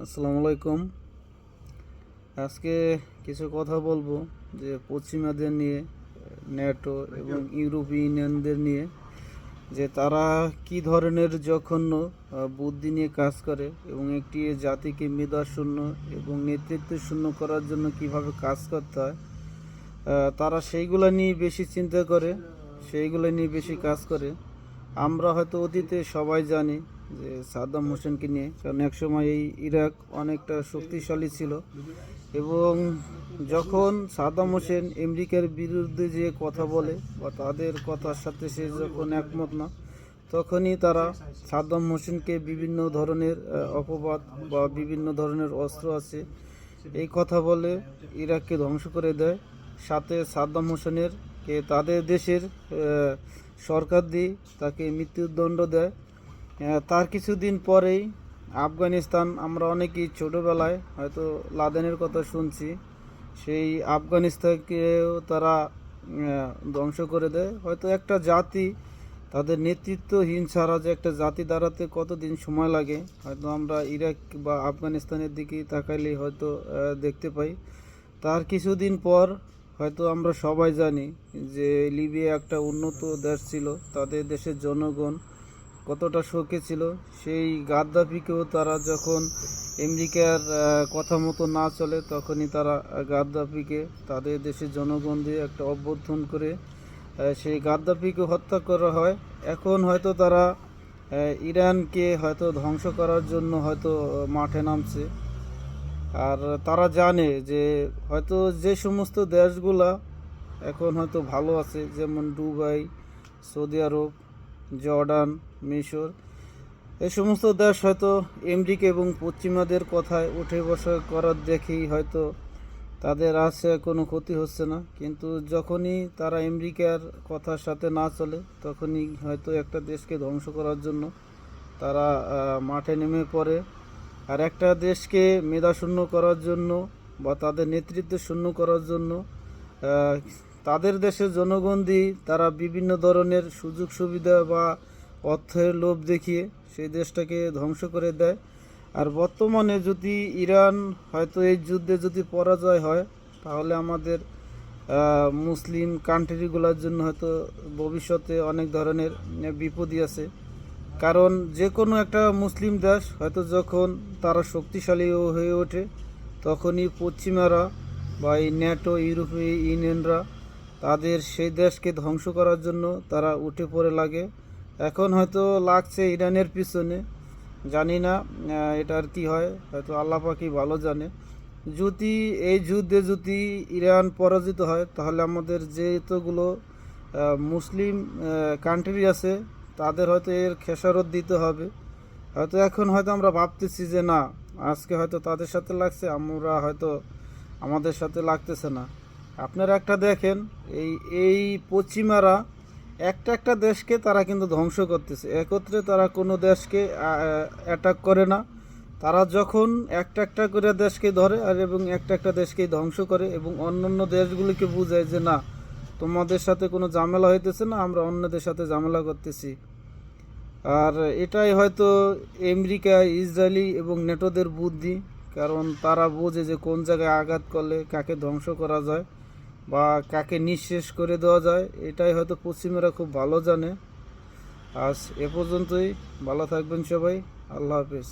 আসসালামু আলাইকুম। আজকে কিছু কথা বলবো যে পশ্চিমাদের নিয়ে, ন্যাটো এবং ইউরোপীয় ইউনিয়নদের নিয়ে, যে তারা কি ধরনের জঘন্য বুদ্ধি নিয়ে কাজ করে এবং একটি জাতিকে মেধাশূন্য এবং নেতৃত্ব শূন্য করার জন্য কিভাবে কাজ করতে হয়। তারা সেইগুলো নিয়ে বেশি চিন্তা করে, সেইগুলো নিয়ে বেশি কাজ করে। আমরা হয়তো অতীতে সবাই জানি যে সাদ্দাম হোসেনকে নিয়ে, কারণ একসময় এই ইরাক অনেকটা শক্তিশালী ছিল এবং যখন সাদ্দাম হোসেন আমেরিকার বিরুদ্ধে যে কথা বলে বা তাদের কথার সাথে সে যখন একমত না, তখনই তারা সাদ্দাম হোসেনকে বিভিন্ন ধরনের অপবাদ বা বিভিন্ন ধরনের অস্ত্র আছে এই কথা বলে ইরাককে ধ্বংস করে দেয়। সাথে সাদ্দাম হোসেনের কে তাদের দেশের সরকার দিয়ে তাকে মৃত্যুদণ্ড দেয়। তার কিছুদিন পরেই আফগানিস্তান, আমরা অনেকেই ছোটোবেলায় হয়তো লাদেনের কথা শুনছি, সেই আফগানিস্তানকেও তারা ধ্বংস করে দেয়। হয়তো একটা জাতি তাদের নেতৃত্বহীন ছাড়া যে একটা জাতি দাঁড়াতে কতদিন সময় লাগে, হয়তো আমরা ইরাক বা আফগানিস্তানের দিকেই তাকাইলেই হয়তো দেখতে পাই। তার কিছুদিন পর হয়তো আমরা সবাই জানি যে লিবিয়া একটা উন্নত দেশ ছিল, তাদের দেশের জনগণ কতটা শোকে ছিল। সেই গাদ্দাফিকেও তারা যখন আমেরিকার কথা মতো না চলে, তখনই তারা গাদ্দাফিকে তাদের দেশের জনগণ দিয়ে একটা অভ্যর্থন করে সেই গাদ্দাফিকে হত্যা করা হয়। এখন হয়তো তারা ইরানকে হয়তো ধ্বংস করার জন্য হয়তো মাঠে নামছে। আর তারা জানে যে হয়তো যে সমস্ত দেশগুলা এখন হয়তো ভালো আছে, যেমন দুবাই, সৌদি আরব, জর্ডান, মিশর, এই সমস্ত দেশ হয়তো আমেরিকা এবং পশ্চিমাদের কথায় উঠে বসা করার দেখেই হয়তো তাদের আছে কোনো ক্ষতি হচ্ছে না। কিন্তু যখনই তারা আমেরিকার কথার সাথে না চলে, তখনই হয়তো একটা দেশকে ধ্বংস করার জন্য তারা মাঠে নেমে পড়ে। আর একটা দেশকে মেধাশূন্য করার জন্য বা তাদের নেতৃত্ব শূন্য করার জন্য তাদের দেশের জনগণ দিয়ে তারা বিভিন্ন ধরনের সুযোগ সুবিধা বা অর্থের লোভ দেখিয়ে সেই দেশটাকে ধ্বংস করে দেয়। আর বর্তমানে যদি ইরান হয়তো এই যুদ্ধে যদি পরাজয় হয়, তাহলে আমাদের মুসলিম কান্ট্রিগুলোর জন্য হয়তো ভবিষ্যতে অনেক ধরনের বিপদই আছে। কারণ যে কোনো একটা মুসলিম দেশ হয়তো যখন তারা শক্তিশালী হয়ে ওঠে, তখনই পশ্চিমারা বা এই ন্যাটো, ইউরোপীয় ইউনিয়নরা তাদের সেই দেশকে ধ্বংস করার জন্য তারা উঠে পড়ে লাগে। এখন হয়তো লাগছে ইরানের পিছনে, জানি না এটার কি হয়, হয়তো আল্লাহ পাকই ভালো জানে। যদি এই যুদ্ধে যদি ইরান পরাজিত হয়, তাহলে আমাদের যেতগুলো মুসলিম কান্ট্রি আছে তাদের হয়তো এর খেসারত দিতে হবে। হয়তো এখন হয়তো আমরা ভাবতেছি যে না, আজকে হয়তো তাদের সাথে লাগছে, আমরা হয়তো আমাদের সাথে লাগতেছে না। আপনারা একটা দেখেন, এই এই পশ্চিমারা একটা একটা দেশকে তারা কিন্তু ধ্বংস করতেছে, একত্রে তারা কোনো দেশকে অ্যাটাক করে না। তারা যখন একটা একটা করে দেশকে ধরে আর এবং একটা একটা দেশকেই ধ্বংস করে এবং অন্য অন্য দেশগুলিকে বোঝায় যে না, তোমাদের সাথে কোনো ঝামেলা হইতেছে না, আমরা অন্যদের সাথে ঝামেলা করতেছি। আর এটাই হয়তো আমেরিকা, ইসরায়েলি এবং নেটোদের বুদ্ধি, কারণ তারা বোঝে যে কোন জায়গায় আঘাত করলে কাকে ধ্বংস করা যায় বা কাকে নিঃশেষ করে দেওয়া যায়। এটাই হয়তো পশ্চিমেরা খুব ভালো জানে। আজ এ পর্যন্তই, ভালো থাকবেন সবাই, আল্লাহ হাফেজ।